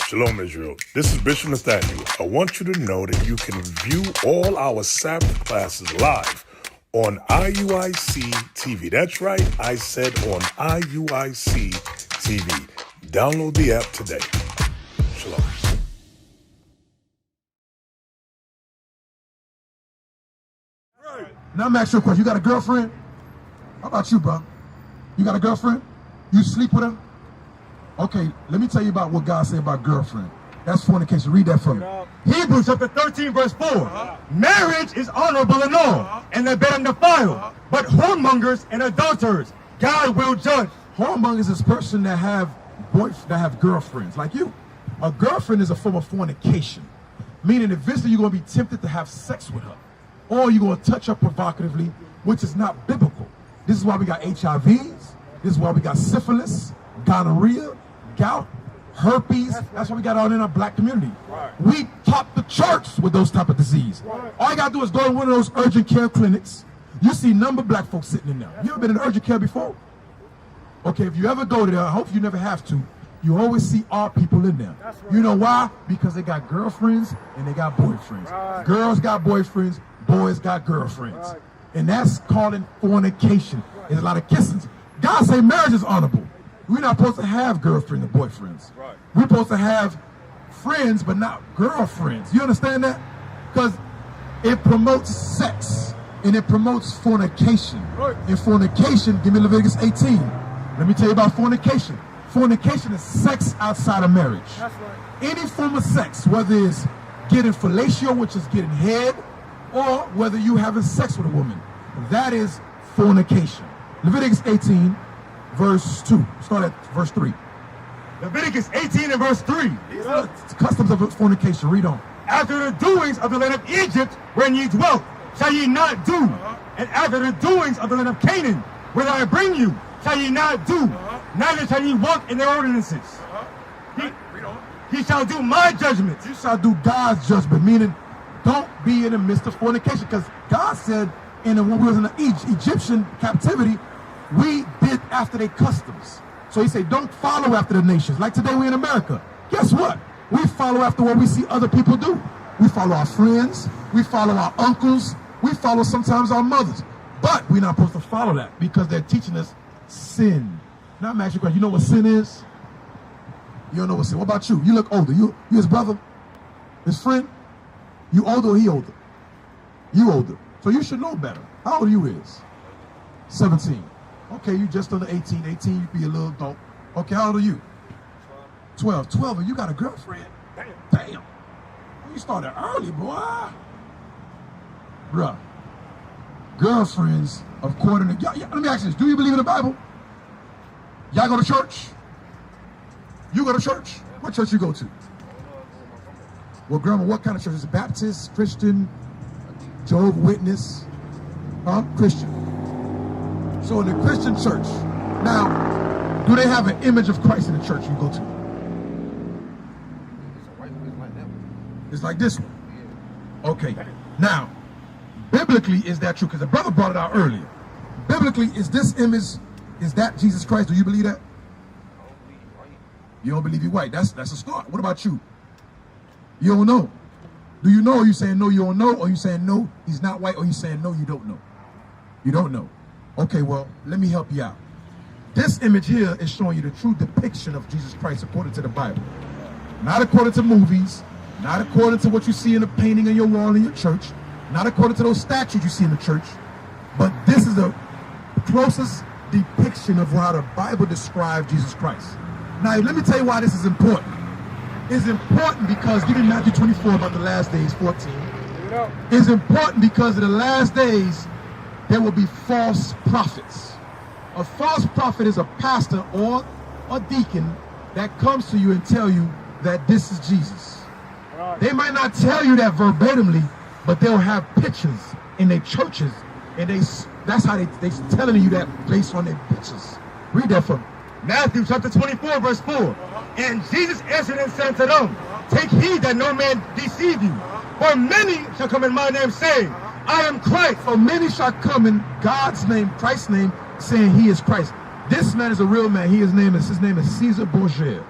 Shalom, Israel. This is Bishop Nathaniel. I want you to know that you can view all our Sabbath classes live on IUIC TV. That's right, I said on IUIC TV. Download the app today. Shalom. Now I'm asking you a question. You got a girlfriend? How about you, bro? You got a girlfriend? You sleep with her? Okay, let me tell you about what God said about girlfriend. That's fornication. Read that for me. Hebrews chapter 13, verse 4. Marriage is honorable in all, and the bed undefiled. But whoremongers and adulterers, God will judge. Whoremongers is person that have girlfriends, like you. A girlfriend is a form of fornication, meaning eventually you're going to be tempted to have sex with her, or you're going to touch her provocatively, which is not biblical. This is why we got HIVs. This is why we got syphilis, gonorrhea, gout, herpes. That's why we got all in our black community. We top the charts with those type of disease. All you got to do is go to one of those urgent care clinics. You see a number of black folks sitting in there. You ever been in urgent care before? Okay, if you ever go there, I hope you never have to, you always see all people in there. You know why? Because they got girlfriends and they got boyfriends. Girls got boyfriends, boys got girlfriends. And that's calling fornication. There's a lot of kissing. God say marriage is honorable. We're not supposed to have girlfriends and boyfriends. We're supposed to have friends, but not girlfriends. You understand that? Because it promotes sex, and it promotes fornication. And fornication, give me Leviticus 18. Let me tell you about fornication. Fornication is sex outside of marriage. Any form of sex, whether it's getting fellatio, which is getting head, or whether you having sex with a woman, that is fornication. Leviticus 18, verse 2. Start at verse 3. Leviticus 18 and verse 3. These are the customs of fornication. Read on. After the doings of the land of Egypt, wherein ye dwelt, shall ye not do. And after the doings of the land of Canaan, whither I bring you, shall ye not do. Neither shall ye walk in their ordinances. He shall do my judgment. You shall do God's judgment, meaning don't be in the midst of fornication. Because God said, when we was in the Egyptian captivity, we did after their customs. So he said, don't follow after the nations. Like today we in America. Guess what? We follow after what we see other people do. We follow our friends. We follow our uncles. We follow sometimes our mothers. But we're not supposed to follow that because they're teaching us sin. Now I'm asking you a question. You know what sin is? You don't know what sin. What about you? You look older. You his brother? His friend? You older or he older? You older. So you should know better. How old you is? 17. Okay, you just under 18. 18, you be a little adult. Okay, how old are you? 12. 12, and you got a girlfriend? Damn. You started early, boy. Bruh. Girlfriends, according to... let me ask you this. Do you believe in the Bible? Y'all go to church? You go to church? What church you go to? Well, grandma, what kind of church? Is it Baptist, Christian, Jehovah's Witness? Christian. So in the Christian church, now, do they have an image of Christ in the church you go to? It's like this one. Okay. Now, biblically, is that true? Because the brother brought it out earlier. Biblically, is this image, is that Jesus Christ? Do you believe that? You don't believe he's white. That's a start. What about you? You don't know. Do you know? Or you saying no, you don't know? Or you saying no, he's not white? Or you saying no, you don't know? You don't know. Okay, well, let me help you out. This image here is showing you the true depiction of Jesus Christ according to the Bible. Not according to movies, not according to what you see in the painting on your wall in your church, not according to those statues you see in the church, but this is the closest depiction of how the Bible describes Jesus Christ. Now, let me tell you why this is important. It's important because, give me Matthew 24 about the last days, 14. It's important because in the last days, there will be false prophets. A false prophet is a pastor or a deacon that comes to you and tell you that this is Jesus. They might not tell you that verbatimly, but they'll have pictures in their churches, and that's how they're telling you that based on their pictures. Read that for me. Matthew chapter 24, verse 4. And Jesus answered and said to them, take heed that no man deceive you, for many shall come in my name, saying, I am Christ. For many shall come in God's name, Christ's name, saying he is Christ. This man is a real man. His name is Caesar Borgia.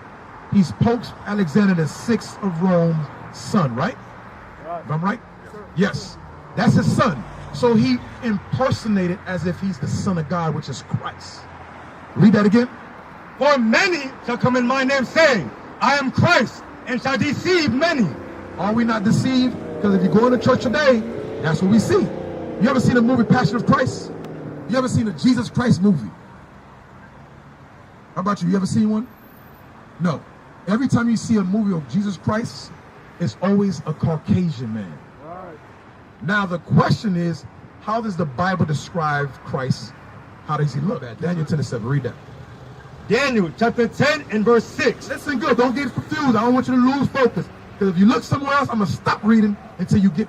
He's Pope Alexander VI of Rome's son, right? If I'm right? Yes. That's his son. So he impersonated as if he's the Son of God, which is Christ. Read that again. For many shall come in my name, saying, I am Christ, and shall deceive many. Are we not deceived? Because if you go into church today, that's what we see. You ever seen the movie Passion of Christ? You ever seen a Jesus Christ movie? How about you? You ever seen one? No. Every time you see a movie of Jesus Christ, it's always a Caucasian man. Now the question is, how does the Bible describe Christ? How does he look? Daniel 10:7. Read that. Daniel chapter 10 and verse 6. Listen good. Don't get confused. I don't want you to lose focus. Because if you look somewhere else, I'm going to stop reading until you get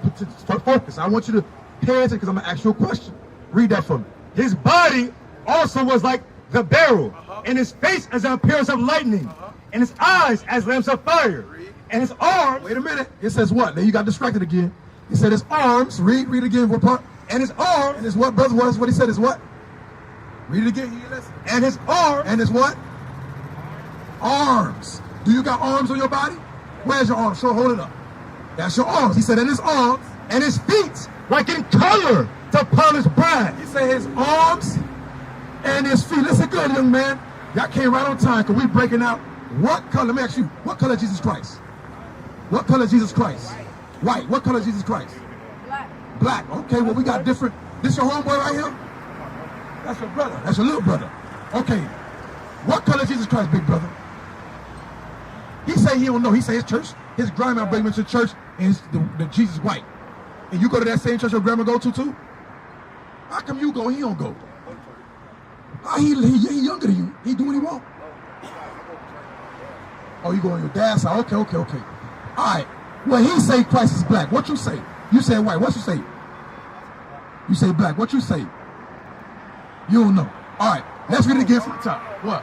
focus. I want you to pay attention because I'm going to ask you a question. Read that for me. His body also was like the beryl, and his face as the appearance of lightning, and his eyes as lamps of fire, and his arms. Wait a minute. It says what? Now you got distracted again. He said his arms. Read again. What part? And his arms. And his what, brother? What he said is what? Read it again. Listen. And his arms. And his what? Arms. Do you got arms on your body? Where's your arms? Show, hold it up. That's your arms. He said, and his arms. And his feet, like in color to polished brass. He said his arms and his feet. Listen good, young man. Y'all came right on time because we breaking out. What color? Let me ask you. What color is Jesus Christ? What color is Jesus Christ? White. What color is Jesus Christ? Black. Black. Okay, well, we got different. This your homeboy right here? That's your brother. That's your little brother. Okay. What color is Jesus Christ, big brother? He say he don't know. He say his church, his grandma bring him to church, and the Jesus white. And you go to that same church your grandma go to too? How come you go and he don't go? He younger than you. He do what he want. Oh, you go on your dad's side. Okay. All right. Well, he say Christ is black. What you say? You say white. What you say? You say black. What you say? You don't know. All right. Let's read it again from the top. What?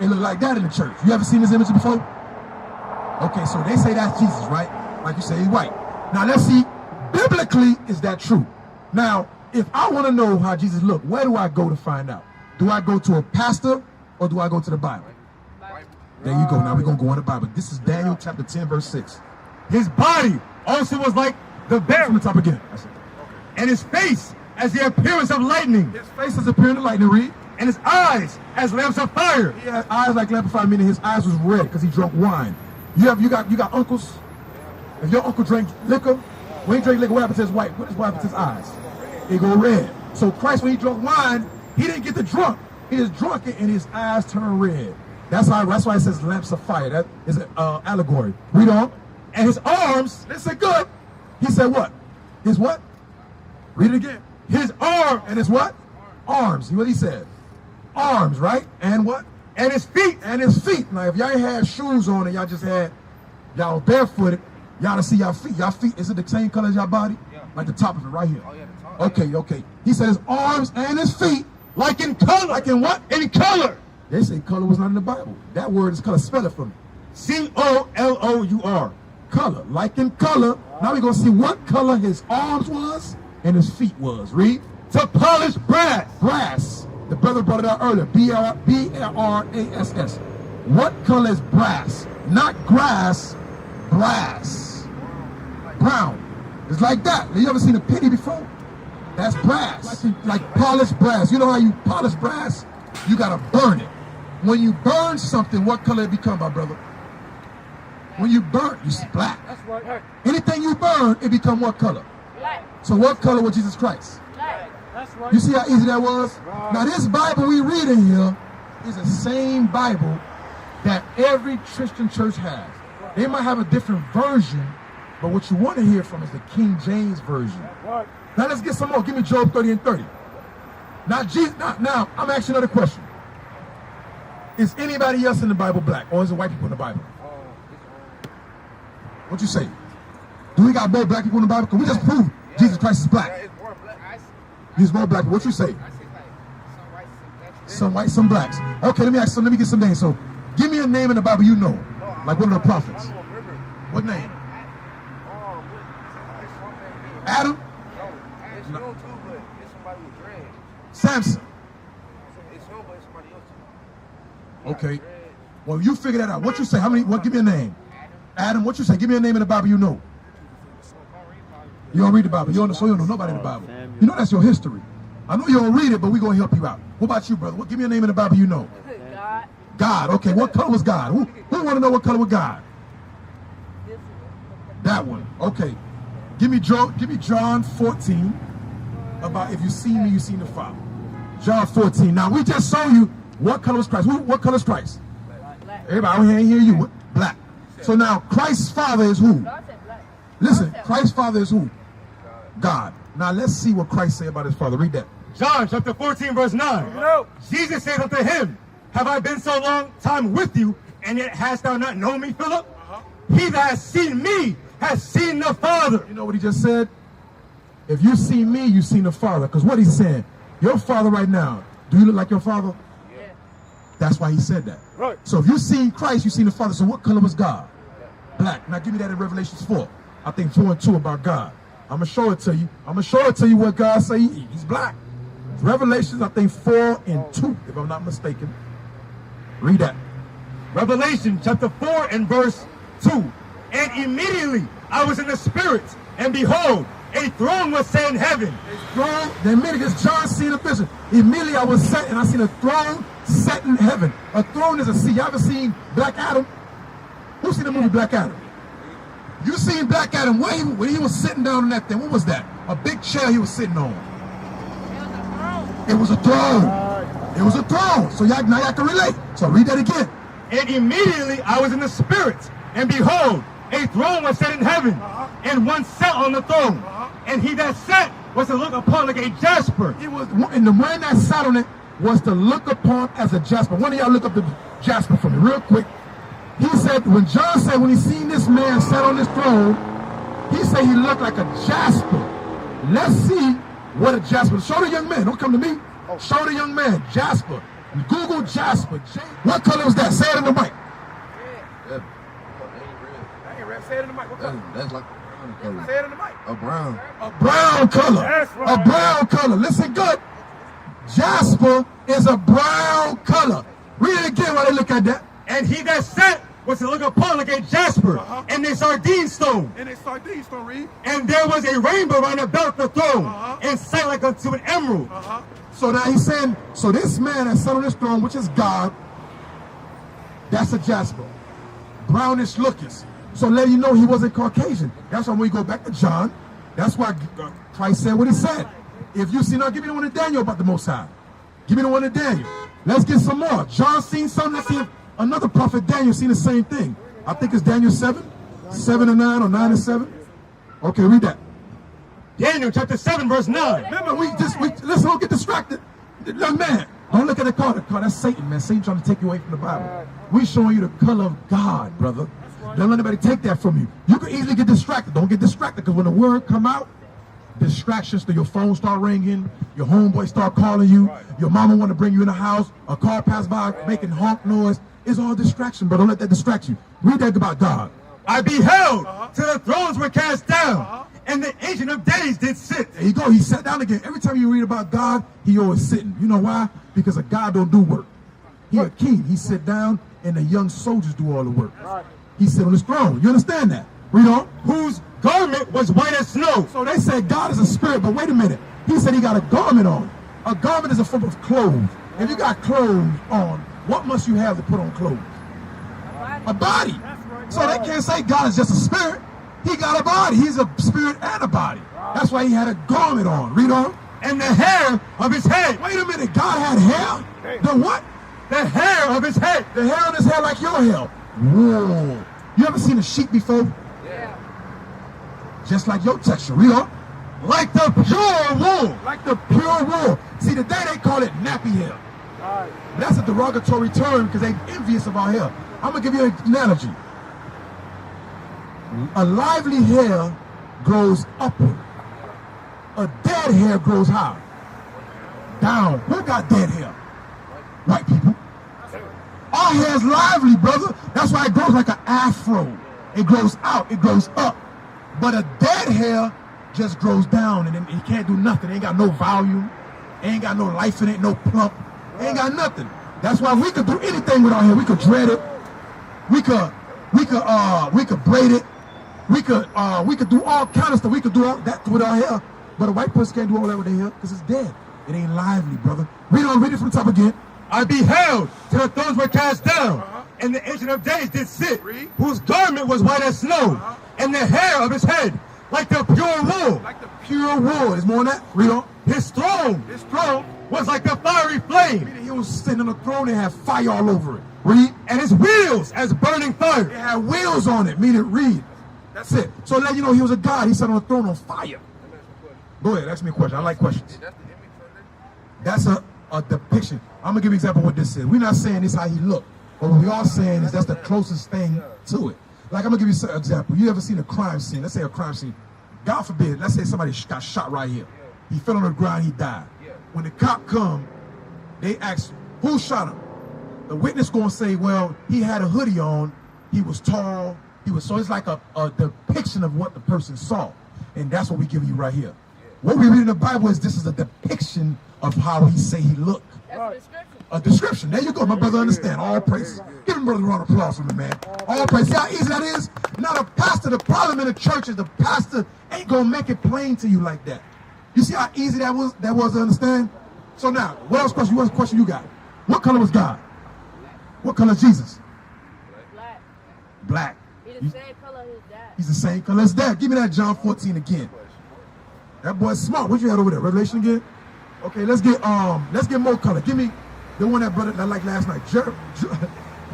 It look like that in the church. You ever seen this image before? Okay, so they say that's Jesus, right? Like you say, he's white. Now let's see, biblically, is that true? Now, if I want to know how Jesus looked, where do I go to find out? Do I go to a pastor or do I go to the Bible? There you go. Now we're going to go on the Bible. This is Daniel chapter 10, verse 6. His body also was like the beryl. From the top again. And his face as the appearance of lightning. His face is appearing of lightning, read. And his eyes as lamps of fire. He had eyes like lamps of fire, meaning his eyes was red because he drank wine. You got uncles? If your uncle drank liquor, when he drank liquor, what happened to his white? What happened to his eyes? They go red. So Christ, when he drank wine, he didn't get the drunk. He just drunk it and his eyes turned red. That's why it says lamps of fire. That is an allegory. Read on. And his arms. Listen good. He said what? His what? Read it again. His arm. And his what? Arms. What he said? Arms, right? And what? And his feet. And his feet. Now, if y'all ain't had shoes on and y'all just had, y'all barefooted, y'all to see y'all feet. Y'all feet, is it the same color as y'all body? Yeah. Like the top of it right here. Oh, yeah, the top. Okay. He said his arms and his feet. Like in color. Like in what? In color. They say color was not in the Bible. That word is color. Spell it for me. C-O-L-O-U-R. Color. Like in color. Now we're going to see what color his arms was and his feet was. Read. To polish brass. Brass. The brother brought it out earlier. B-R-A-S-S. What color is brass? Not grass. Brass. Brown. It's like that. Have you ever seen a penny before? That's brass. Like polished brass. You know how you polish brass? You got to burn it. When you burn something, what color it become, my brother? When you burn, you see black. That's right. Anything you burn, it become what color? Black. So what color was Jesus Christ? Black. That's right. You see how easy that was? Right. Now this Bible we read in here is the same Bible that every Christian church has. They might have a different version, but what you want to hear from is the King James version. Right. Now let's get some more. Give me Job 30 and 30. Now I'm asking another question. Is anybody else in the Bible black, or is it white people in the Bible? What you say? Do we got more black people in the Bible? Because we just proved Jesus Christ is black. He's more black. What you say? Some white, some blacks. Okay, let me get some names. So give me a name in the Bible you know, like one of the prophets. What name? Adam? No. Samson. Okay. Well, you figure that out. What you say? How many? What? Give me a name. Adam, what you say? Give me a name in the Bible you know. You don't read the Bible. You don't know nobody in the Bible. You know that's your history. I know you don't read it, but we're going to help you out. What about you, brother? Give me a name in the Bible you know. God. God. Okay, what color was God? Who want to know what color was God? That one. Okay. Give me John 14. About if you see me, you seen the Father. John 14. Now, we just saw you what color is Christ. What color is Christ? Black. Everybody out here ain't hear you. What? Black. So now, Christ's Father is who? God said black. Listen, Christ's Father is who? God. Now, let's see what Christ said about his Father. Read that. John chapter 14, verse 9. No. Jesus said unto him, have I been so long time with you, and yet hast thou not known me, Philip? He that has seen me has seen the Father. You know what he just said? If you see me, you seen the Father. Because what he's saying, your Father right now, do you look like your Father? Yeah. That's why he said that. Right. So if you seen Christ, you seen the Father. So what color was God? Black. Now give me that in Revelation 4. I think 4 and 2 about God. I'm going to show it to you. I'm going to show it to you what God say he's black. Revelations, I think 4 and 2, if I'm not mistaken. Read that. Revelation chapter 4 and verse 2. And immediately I was in the Spirit, and behold, a throne was set in heaven. Throne, the immediately, John seen a vision. Immediately I was set, and I seen a throne set in heaven. A throne is a seat. You ever seen Black Adam? Who seen the movie Black Adam? You seen Black Adam when he was sitting down on that thing. What was that? A big chair he was sitting on. It was a throne. It was a throne. So now y'all can relate. So read that again. And immediately I was in the Spirit, and behold, a throne was set in heaven, and one sat on the throne. And he that sat was to look upon like a jasper. It was, and the one that sat on it was to look upon as a jasper. One of y'all look up the jasper for me real quick. He said, when John said when he seen this man sat on this throne, he said he looked like a jasper. Let's see what a jasper is. Show the young man. Don't come to me. Show the young man. Jasper. Google jasper. What color was that? Say it in the mic. Say it in the mic. What color? That's like a brown color. Say it in the mic. A brown. A brown color. That's right. A brown color. Listen good. Jasper is a brown color. Read it again while they look at that. And he that sat was to look upon like a jasper, and a sardine stone. And a sardine stone, read. And there was a rainbow round about the throne, and sight like unto an emerald. So now he's saying, so this man that sat on this throne, which is God, that's a jasper. Brownish looking. So let you know he wasn't Caucasian. That's why when we go back to John, that's why Christ said what he said. If you see, now give me the one in Daniel about the Most High. Give me the one in Daniel. Let's get some more. John seen something. Let's see if another prophet Daniel seen the same thing. I think it's Daniel 7, 7 and 9 or 9 and 7. Okay, read that. Daniel chapter 7 verse 9. Remember, listen, don't get distracted. Young man, don't look at the car. That's Satan, man. Satan trying to take you away from the Bible. We showing you the color of God, brother. Don't let anybody take that from you. You can easily get distracted. Don't get distracted, because when the word come out, distractions to your phone start ringing, your homeboy start calling you, your mama want to bring you in the house, a car pass by making honk noise. It's all distraction, but don't let that distract you. Read that about God. I beheld till the thrones were cast down, and the Ancient of Days did sit. There you go. He sat down again. Every time you read about God, he always sitting. You know why? Because a God don't do work. He a king. He sit down, and the young soldiers do all the work. He sit on his throne. You understand that? Read on. Whose garment was white as snow. So they said God is a spirit, but wait a minute. He said he got a garment on. A garment is a form of clothes. If you got clothes on, what must you have to put on clothes? A body. So they can't say God is just a spirit. He got a body. He's a spirit and a body. That's why he had a garment on. Read on. And the hair of his head. Wait a minute. God had hair? The what? The hair of his head. The hair on his head like your hair. Whoa. You ever seen a sheep before? Yeah. Just like your texture. Read on. Like the pure wool. Like the pure wool. See, today they call it nappy hair. That's a derogatory term because they envious of our hair. I'm going to give you an analogy. A lively hair grows upward. A dead hair grows how? Down. Who got dead hair? White people. Our hair is lively, brother. That's why it grows like an afro. It grows out. It grows up. But a dead hair just grows down and it can't do nothing. It ain't got no volume. It ain't got no life in it, no plump. It ain't got nothing. That's why we could do anything with our hair. We could dread it. We could braid it. We could do all kind of stuff. We could do all that with our hair. But a white person can't do all that with their hair because it's dead. It ain't lively, brother. Read it from the top again. I beheld till the thrones were cast down, and the Ancient of Days did sit, whose garment was white as snow, and the hair of his head like the pure wool. Like the pure wool. Is more than that? Read on. His throne was like the fiery flame. He was sitting on the throne and had fire all over it. Read. And his wheels as burning fire. It had wheels on it. Meaning read. That's it. So let you know he was a God. He sat on the throne on fire. Go ahead. Ask me a question. I like questions. That's a depiction. I'm going to give you an example of what this is. We're not saying this how he looked. But what we are saying is that's the closest thing to it. Like, I'm going to give you an example. You ever seen a crime scene? Let's say a crime scene. God forbid, let's say somebody got shot right here. He fell on the ground, he died. When the cop come, they ask, who shot him? The witness going to say, well, he had a hoodie on, he was tall, so it's like a depiction of what the person saw. And that's what we give you right here. What we read in the Bible is this is a depiction of how he say he looked. That's a description. A description. There you go. My brother understand. All praises. Give him brother a round of applause for me, man. All praises. See how easy that is? Now the pastor, the problem in the church is the pastor ain't going to make it plain to you like that. You see how easy that was to understand? So now, what else question you got? What color was God? What color is Jesus? Black. Black. He's the same color as his dad. He's the same color as dad. Give me that John 14 again. That boy's smart. What you had over there? Revelation again? Okay, let's get more color. Give me the one that brother I liked last night.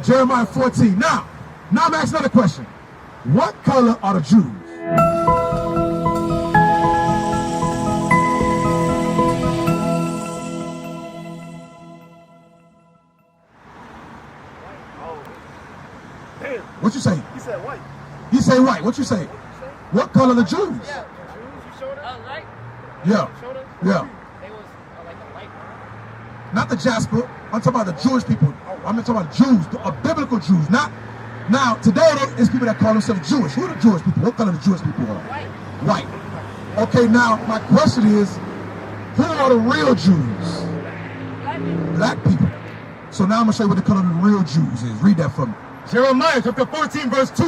Jeremiah 14. Now I'm asking another question. What color are the Jews? What you say? He said white. He say white. What you say? What color are the Jews? Yeah, the Jews you showed us. Right? Yeah. Showed us? Yeah. They was like a light brown. Not the Jasper. I'm talking about the Jewish people. I'm talking about Jews, biblical Jews. Not now. Today there's people that call themselves Jewish. Who are the Jewish people? What color the Jewish people are? White. White. Okay. Now my question is, who are the real Jews? Black people. Black people. So now I'm gonna show you what the color of the real Jews is. Read that for me. Jeremiah chapter 14 verse 2.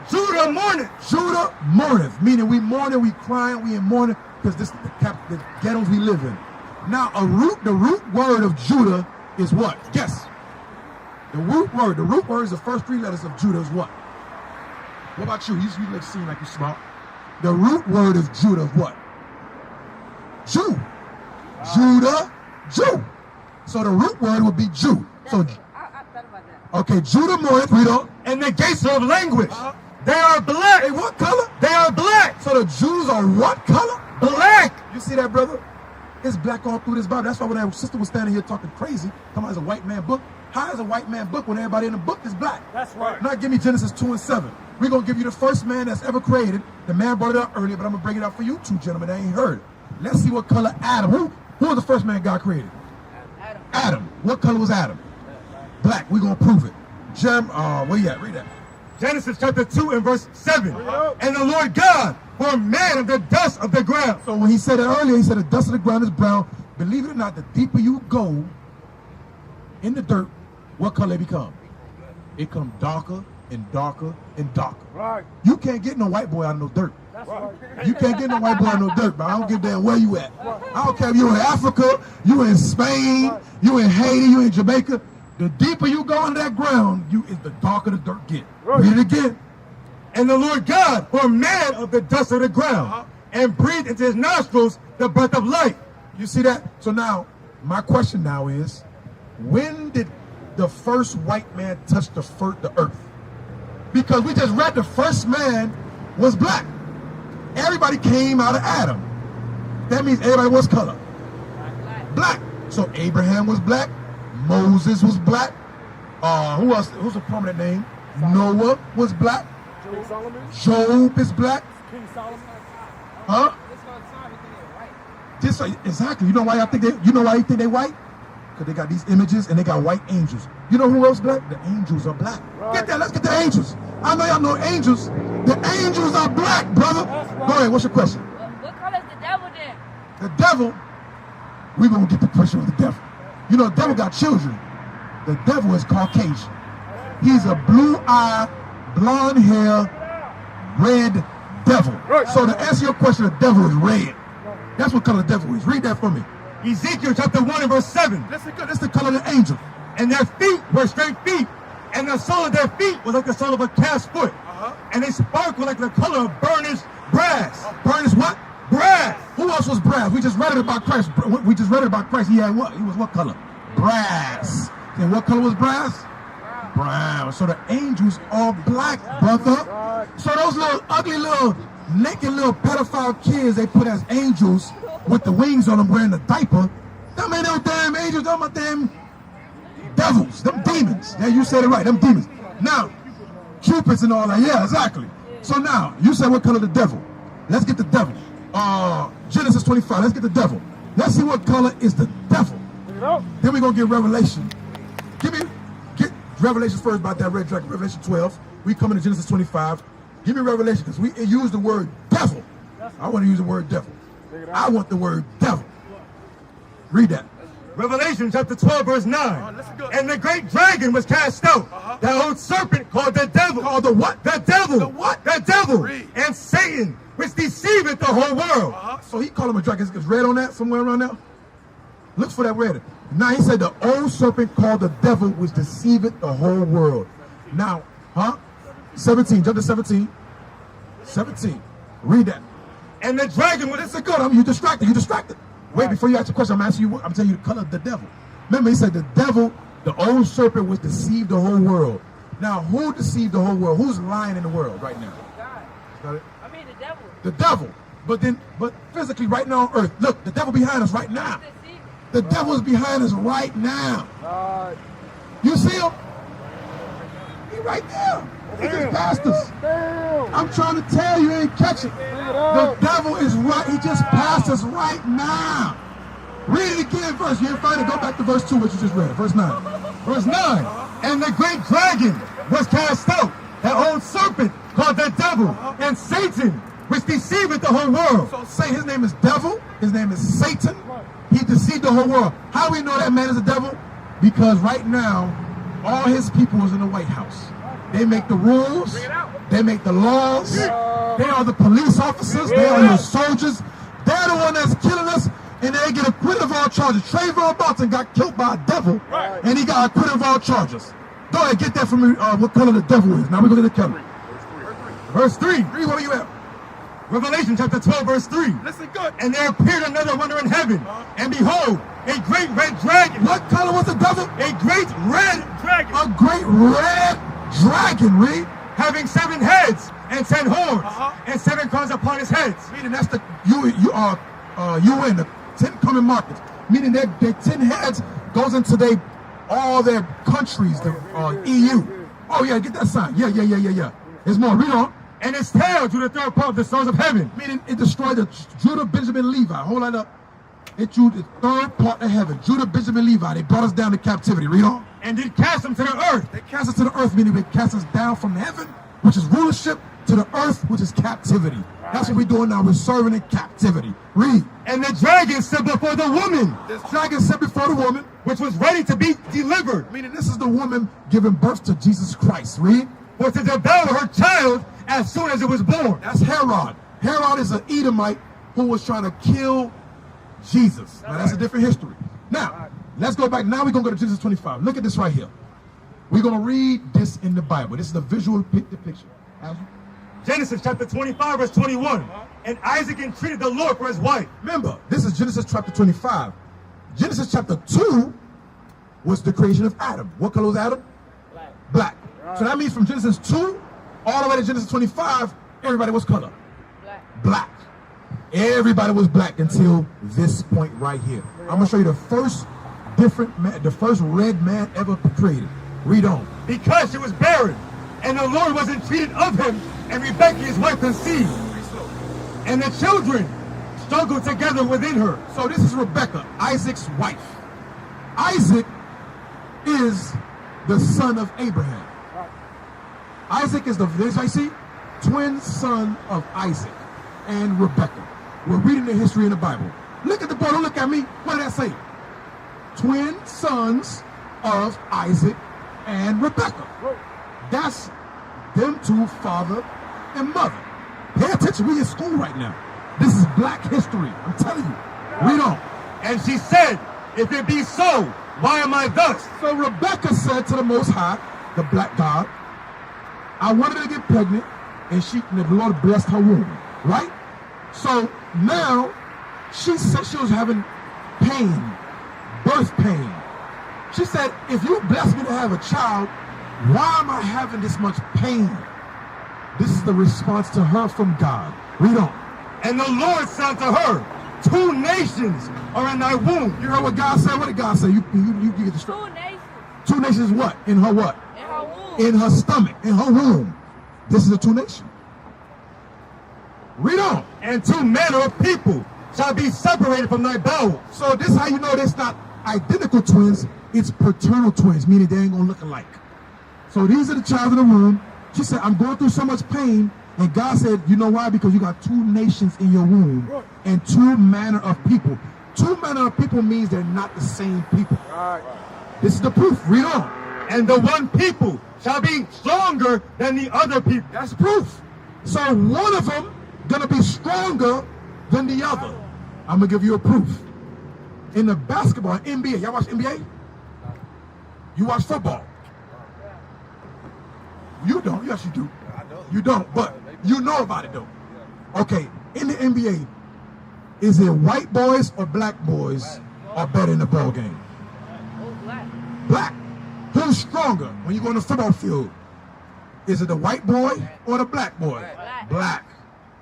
Judah mourneth. Judah mourneth, meaning we mourning, we crying, we in mourning, because this is the ghettos we live in. Now, the root word of Judah is what? Guess. The root word is the first three letters of Judah is what? What about you? You look seem like you're smart. The root word of Judah is what? Jew. Judah, Jew. So the root word would be Jew. So, I thought about that. okay, Judah mourneth, read on. And the gates of language. They are black. Hey, what color? They are black. So the Jews are what color? Black. You see that, brother? It's black all through this Bible. That's why when that sister was standing here talking crazy, talking about it's a white man book. How is a white man book when everybody in the book is black? That's right. Now give me Genesis 2 and 7. We're going to give you the first man that's ever created. The man brought it up earlier, but I'm going to bring it up for you two gentlemen that ain't heard it. Let's see what color Adam. Who was the first man God created? Adam. What color was Adam? Black. We're going to prove it. Where you at? Read that. Genesis chapter 2 and verse 7. And the Lord God formed man of the dust of the ground. So when he said it earlier, he said the dust of the ground is brown. Believe it or not, the deeper you go in the dirt, what color it become? It come darker and darker and darker. Right. You can't get no white boy out of no dirt. That's right. You can't get no white boy out of no dirt, but I don't give a damn where you at. I don't care if you're in Africa, you in Spain, you in Haiti, you in Jamaica. The deeper you go into that ground, the darker the dirt get. Read it again. And the Lord God formed man of the dust of the ground and breathed into his nostrils the breath of life. You see that? So now, my question now is, when did the first white man touch the earth? Because we just read the first man was black. Everybody came out of Adam. That means everybody was color. Black. So Abraham was black. Moses was black. Who else? Who's a prominent name? Noah was black. King Solomon? Job is black. King Solomon? Huh? Exactly. You know why you think they white? Because they got these images and they got white angels. You know who else black? The angels are black. Right. Get that. Let's get the angels. I know y'all know angels. The angels are black, brother. Right. Go ahead. What's your question? What color is the devil then? The devil. We're going to get the question of the devil. You know, the devil got children. The devil is Caucasian. He's a blue-eyed, blonde hair, red devil. So to answer your question, the devil is red. That's what color the devil is. Read that for me. Ezekiel chapter 1 and verse 7. That's the color of the angel. And their feet were straight feet, and the sole of their feet was like the sole of a calf's foot. And they sparkled like the color of burnished brass. Burnished what? Brass. Who else was brass? We just read it about Christ. We just read it about Christ. He had what? He was what color? Brass. And what color was brass? Brown. So the angels are black, brother. So those little ugly little naked little pedophile kids they put as angels with the wings on them wearing a diaper, them ain't no damn angels, them are damn devils, them demons. Yeah, you said it right, them demons. Now, cupids and all that, yeah, exactly. So now, you said what color the devil? Let's get the devil. Genesis 25, let's get the devil. Let's see what color is the devil. Then we're going to get Revelation. Get Revelation first about that red dragon, Revelation 12. We come into Genesis 25. Give me Revelation, because we use the word devil. I want to use the word devil. I want the word devil. Read that. Revelation chapter 12 verse 9. And the great dragon was cast out. That old serpent called the devil. Called the what? The devil. The what? The devil. Read. And Satan, which deceiveth the whole world. So he called him a dragon. Is red on that somewhere around there? Look for that red. Now he said the old serpent called the devil which deceiveth the whole world. Now, 17, jump to 17. 17. Read that. And the dragon was... Listen good, you distracted, Wait, before you ask the question, I'm telling you the color of the devil. Remember, he said the devil, the old serpent, was deceived the whole world. Now, who deceived the whole world? Who's lying in the world right now? God. I mean the devil. The devil. But physically right now on earth, look, the devil behind us right now. The devil is behind us right now. You see him? He right there. He just passed us. I'm trying to tell you, ain't catching. The devil is right. He just passed us right now. Read it again first. You didn't find it. Go back to verse 2, which you just read. Verse 9. Verse 9. And the great dragon was cast out. That old serpent called the devil. And Satan, which deceiveth the whole world. So say his name is devil. His name is Satan. He deceived the whole world. How do we know that man is a devil? Because right now, all his people is in the White House. They make the rules. They make the laws. They are the police officers. They are your soldiers. They're the one that's killing us, and they get acquitted of all charges. Trayvon Martin got killed by a devil, and he got acquitted of all charges. Go ahead, get that from me, what color the devil is. Now we're going to the color. Verse 3. Read where you at. Revelation chapter 12 verse 3. Listen good. And there appeared another wonder in heaven. And behold, a great red dragon. What color was the devil? A great red dragon. A great red dragon, read. Having 7 heads and 10 horns and 7 crowns upon his heads. Meaning that's the UN, the 10 common markets. Meaning their 10 heads goes into all their countries, the EU. Oh yeah, get that sign. Yeah. There's more. Read on. And his tail drew the third part of the stars of heaven. Meaning it destroyed the Judah, Benjamin, Levi. Hold that up. It drew the third part of heaven. Judah, Benjamin, Levi. They brought us down to captivity. Read on. And did cast them to the earth. They cast us to the earth, meaning they cast us down from heaven, which is rulership, to the earth, which is captivity. That's what we're doing now. We're serving in captivity. Read. And the dragon stood before the woman. This dragon stood before the woman, which was ready to be delivered. Meaning this is the woman giving birth to Jesus Christ. Read. For to devour her child as soon as it was born. That's Herod. Herod is an Edomite who was trying to kill Jesus. Now, that's a different history. Now, let's go back. Now we're going to go to Genesis 25. Look at this right here. We're going to read this in the Bible. This is the visual depiction. Genesis chapter 25, verse 21. And Isaac entreated the Lord for his wife. Remember, this is Genesis chapter 25. Genesis chapter 2 was the creation of Adam. What color was Adam? Black. So that means from Genesis 2 all the way to Genesis 25, everybody was color? Black. Everybody was black until this point right here. I'm going to show you the first red man ever created. Read on. Because she was barren, and the Lord was entreated of him, and Rebekah his wife conceived. And the children struggled together within her. So this is Rebekah, Isaac's wife. Isaac is the son of Abraham. Isaac is twin son of Isaac and Rebekah. We're reading the history in the Bible. Look at the boy, don't look at me. What did that say? Twin sons of Isaac and Rebekah. That's them two, father and mother. Pay attention, we in school right now. This is black history, I'm telling you. Read on. And she said, if it be so, why am I thus? So Rebekah said to the Most High, the black God, I wanted to get pregnant, and the Lord blessed her womb, right? So now, she said she was having pain, birth pain. She said, if you bless me to have a child, why am I having this much pain? This is the response to her from God. Read on. And the Lord said to her, 2 nations are in thy womb. You heard what God said? What did God say? You get the 2 nations. 2 nations what? In her what? In her womb. In her stomach, in her womb. This is a 2 nation. Read on. And 2 manner of people shall be separated from thy bowels. So this is how you know it's not identical twins, it's paternal twins, meaning they ain't gonna look alike. So these are the child in the womb. She said, I'm going through so much pain. And God said, you know why? Because you got 2 nations in your womb and 2 manner of people. 2 manner of people means they're not the same people. This is the proof. Read on. And the one people shall be stronger than the other people. That's proof. So one of them gonna be stronger than the other. I'm gonna give you a proof. In the basketball, NBA, y'all watch NBA? You watch football? You don't. Yes, you do. You don't, but you know about it though. Okay, in the NBA, is it white boys or black boys are better in the ball game? Black. Black. Who's stronger when you go on the football field? Is it the white boy or the black boy? Black. Black.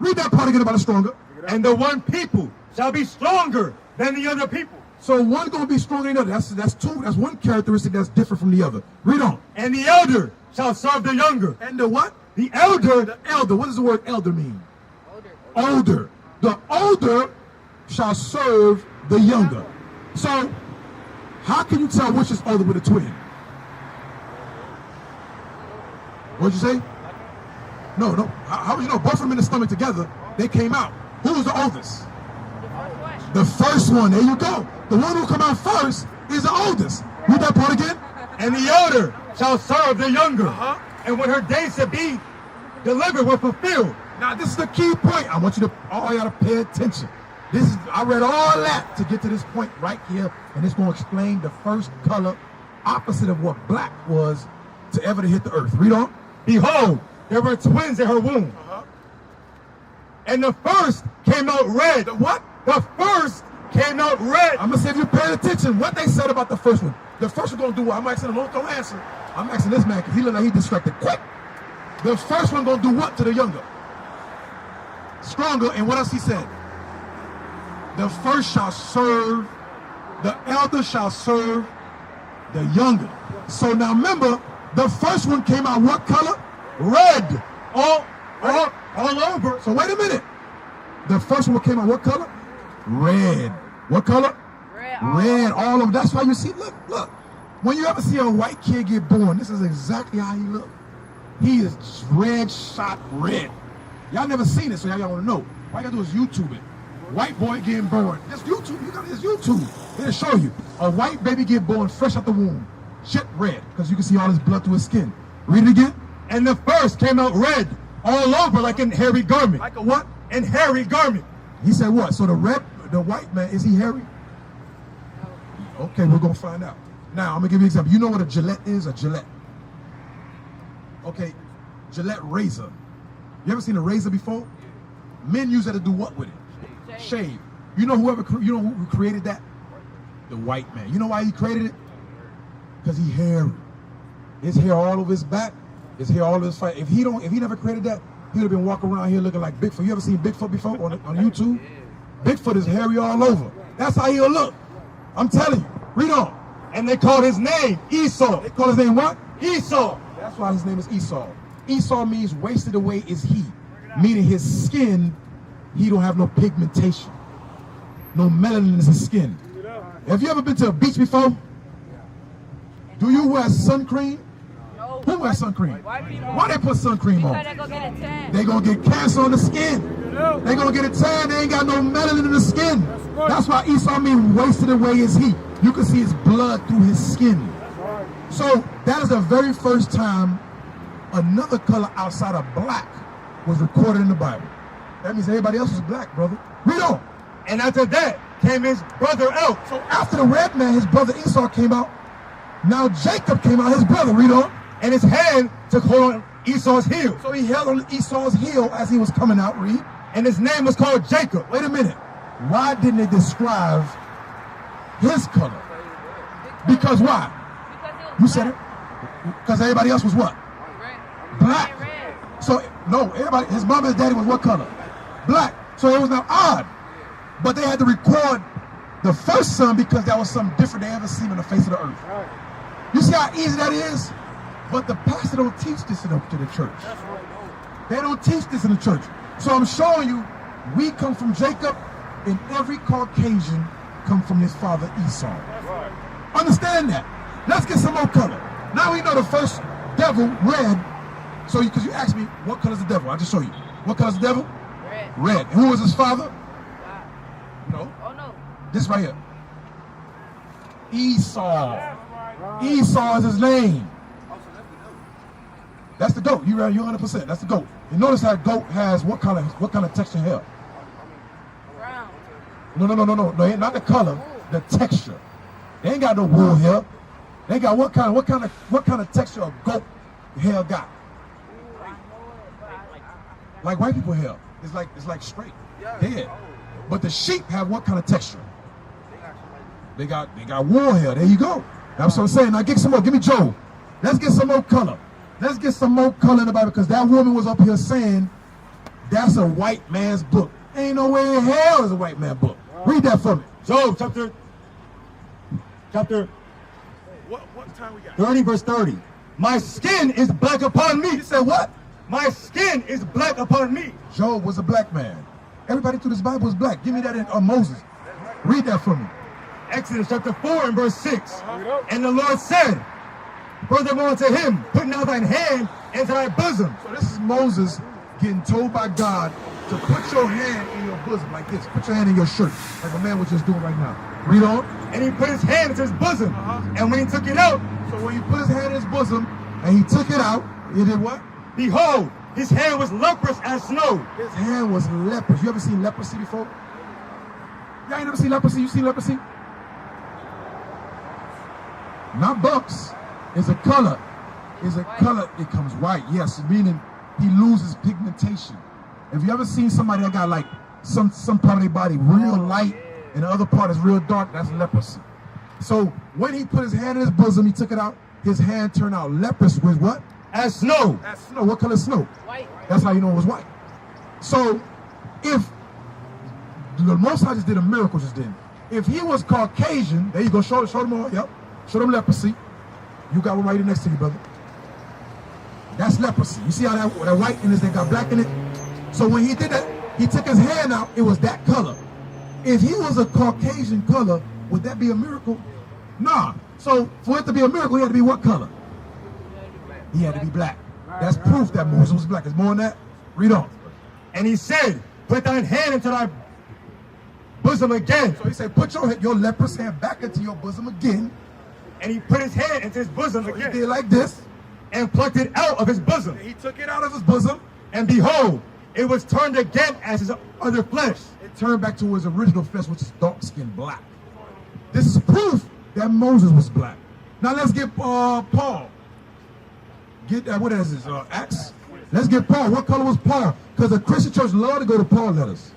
Read that part again about the stronger. And the one people shall be stronger than the other people. So one gonna be stronger than the other. That's 2. That's one characteristic that's different from the other. Read on. And the elder shall serve the younger. And the what? The elder. The elder. What does the word elder mean? Older. The older shall serve the younger. So how can you tell which is older with a twin? What'd you say? No. How would you know? Both of them in the stomach together, they came out. Who was the oldest? The first one. There you go. The one who come out first is the oldest. Read that part again. And the elder shall serve the younger. And when her days to be delivered were fulfilled. Now this is the key point. I want you to all y'all to pay attention. I read all that to get to this point right here, and it's going to explain the first color opposite of what black was to ever to hit the earth. Read on. Behold, there were twins in her womb. And the first came out red. The what? The first came out red. I'm going to see if you're paying attention. What they said about the first one. The first one going to do what? I'm asking him, don't answer. I'm asking this man because he look like he distracted. Quick. The first one going to do what to the younger? Stronger. And what else he said? The first shall serve, the elder shall serve the younger. So now remember, the first one came out what color? Red. All over. So wait a minute. The first one came out what color? Red. What color? Red. All over. That's why you see, look. When you ever see a white kid get born, this is exactly how he look. He is red, shot red. Y'all never seen it, so y'all want to know. All you gotta do is YouTube it. White boy getting born. Just YouTube. You got this YouTube. It'll show you. A white baby get born fresh out the womb. Shit red, because you can see all his blood through his skin. Read it again. And the first came out red all over like an hairy garment. Like a what? An hairy garment. He said what? So the white man, is he hairy? Okay, we're going to find out. Now, I'm going to give you an example. You know what a Gillette is? A Gillette. Okay, Gillette razor. You ever seen a razor before? Men use that to do what with it? Shave. You know who created that? The white man. You know why he created it? Because he hairy. His hair all over his back. His hair all over his face. If he never created that, he would have been walking around here looking like Bigfoot. You ever seen Bigfoot before on YouTube? Bigfoot is hairy all over. That's how he'll look. I'm telling you. Read on. And they called his name Esau. They call his name what? Esau. That's why his name is Esau. Esau means wasted away is he. Meaning his skin, he don't have no pigmentation. No melanin in his skin. Have you ever been to a beach before? Do you wear sun cream? No. Who wears sun cream? White people. Why they put sun cream on? Because they gonna get a tan. They gonna get cancer on the skin. They gonna get a tan. They ain't got no melanin in the skin. That's why Esau means wasted away is he. You can see his blood through his skin. So that is the very first time another color outside of black was recorded in the Bible. That means everybody else was black, brother. Read on. And after that came his brother out. So after the red man, his brother Esau came out. Now Jacob came out, his brother. Read on. And his hand took hold on Esau's heel. So he held on Esau's heel as he was coming out. Read. And his name was called Jacob. Wait a minute. Why didn't they describe his color? Because why? Because he was You said it. black. Because everybody else was what? Red. Black. Red. So no, everybody, his mom and his daddy was what color? Black. So it was now odd. But they had to record the first son because that was something different they ever seen on the face of the earth. You see how easy that is? But the pastor don't teach this to the church. They don't teach this in the church. So I'm showing you, we come from Jacob, and every Caucasian come from his father Esau. Understand that. Let's get some more color. Now we know the first devil, red. So because you asked me, what color is the devil? I'll just show you. What color is the devil? Red. Red. And who was his father? Black. No. Oh no. This right here. Esau. Esau is his name. That's the goat. You're 100%. That's the goat. You notice how goat has what kind of texture hair? Brown. No, ain't not the color, the texture. They ain't got no wool hair. They got what kind of texture a goat hair got? Like white people hair. It's like straight. Dead. But the sheep have what kind of texture? They got wool hair. There you go. That's what I'm saying. Now get some more. Give me Joe. Let's get some more color. Let's get some more color in the Bible because that woman was up here saying that's a white man's book. Ain't no way in hell is a white man's book. Read that for me. Job chapter What time we got? 30 verse 30. My skin is black upon me. You said what? My skin is black upon me. Job was a black man. Everybody through this Bible is black. Give me that in Moses. Read that for me. Exodus chapter 4 and verse 6. And the Lord said, furthermore unto him, put now thine hand into thy bosom. So this is Moses getting told by God to put your hand in your bosom like this. Put your hand in your shirt like a man was just doing right now. Read on. And he put his hand into his bosom. And when he took it out, So when he put his hand in his bosom and he took it out, he did what? behold, his hand was leprous as snow. His hand was leprous. You ever seen leprosy before? Y'all ain't never seen leprosy? You seen leprosy? Not bumps. It's a color. It's a color. It comes white. Yes, meaning he loses pigmentation. Have you ever seen somebody that got like some part of their body real light and the other part is real dark? That's leprosy. So when he put his hand in his bosom, he took it out. His hand turned out leprous with what? As snow. That's snow. What color is snow? White. That's how you know it was white. So if the Most High just did a miracle just then, if he was Caucasian, there you go. Show them all. Yep. Show them leprosy. You got one right next to you, brother. That's leprosy. You see how that white in this thing got black in it? So when he did that, he took his hand out, it was that color. If he was a Caucasian color, would that be a miracle? Nah. So for it to be a miracle, he had to be what color? He had to be black. That's proof that Moses was black. It's more than that. Read on. And he said, put thine hand into thy bosom again. So he said, put your leprous hand back into your bosom again. And he put his hand into his bosom So he again did like this. and plucked it out of his bosom. He took it out of his bosom. And behold, it was turned again as his other flesh. It turned back to his original flesh, which is dark skin black. This is proof that Moses was black. Now let's get Paul. Get that, what is this, Acts? Let's get Paul. What color was Paul? Because the Christian church love to go to Paul letters.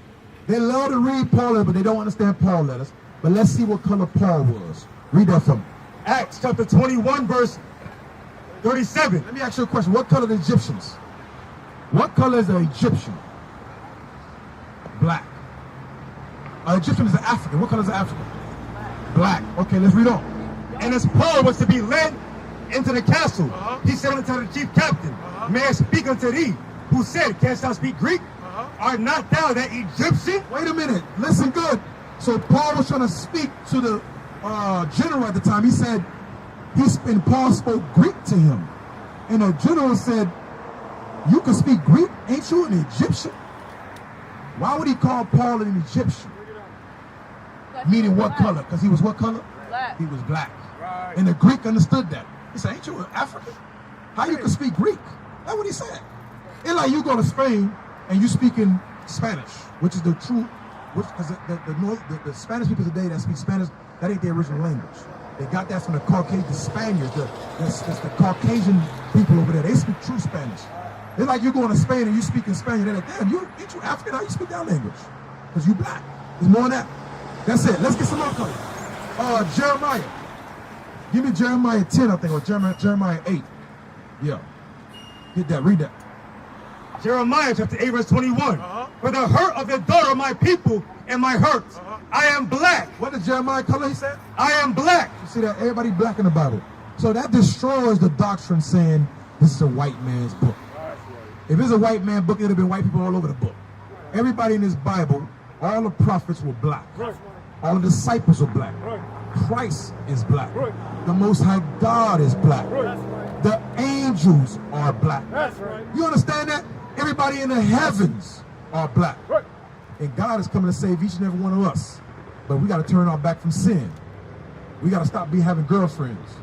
They love to read Paul letters, but they don't understand Paul letters. But let's see what color Paul was. Read that for me. Acts chapter 21 verse 37. Let me ask you a question. What color are the Egyptians? What color is an Egyptian? Black. An Egyptian is an African. What color is an African? Black. Okay, let's read on. And as Paul was to be led into the castle, he said unto the chief captain, may I speak unto thee? Who said, canst thou speak Greek? Art not thou that Egyptian? Wait a minute. Listen good. So Paul was trying to speak to the general at the time. He said, and Paul spoke Greek to him. And the general said, you can speak Greek? Ain't you an Egyptian? Why would he call Paul an Egyptian? Meaning what color? Because he was what color? Black. He was black. And the Greek understood that. He said, ain't you an African? How you can speak Greek? That's what he said. It's like you go to Spain and you speaking Spanish, which is the true, because the Spanish people today that speak Spanish, that ain't their original language. They got that from the Caucasian, the Spaniards, the Caucasian people over there. They speak true Spanish. It's like you're going to Spain and you speaking Spanish. They're like, damn, ain't you African? How you speak that language? Because you black. There's more than that. That's it. Let's get some more color. Jeremiah. Give me Jeremiah 10, I think, or Jeremiah 8. Yeah. Get that. Read that. Jeremiah chapter 8, verse 21. For the hurt of the daughter of my people and my hurt, I am black. What did Jeremiah color he said? I am black. You see that? Everybody black in the Bible. So that destroys the doctrine saying this is a white man's book. If it's a white man's book, it would have been white people all over the book. Everybody in this Bible, all the prophets were black. All the disciples were black. Christ is black. The Most High God is black. The angels are black. You understand that? Everybody in the heavens are black. And God is coming to save each and every one of us. But we got to turn our back from sin. We got to stop having girlfriends.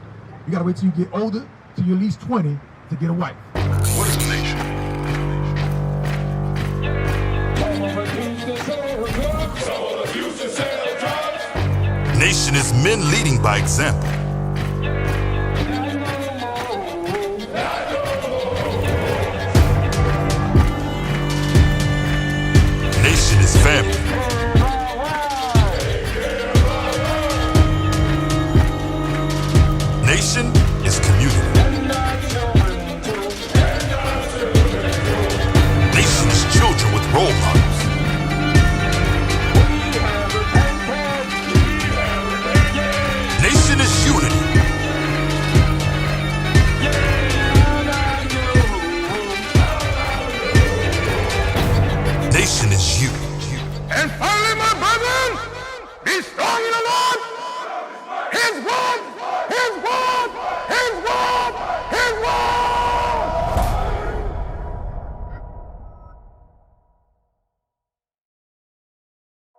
You got to wait till you get older, till you're at least 20, to get a wife. What is the nation? Nation is men leading by example. Nation is family. Nation is community. Nation is children with role models. Nation is unity. Nation is you. And finally, my brethren, be strong in the Lord. His word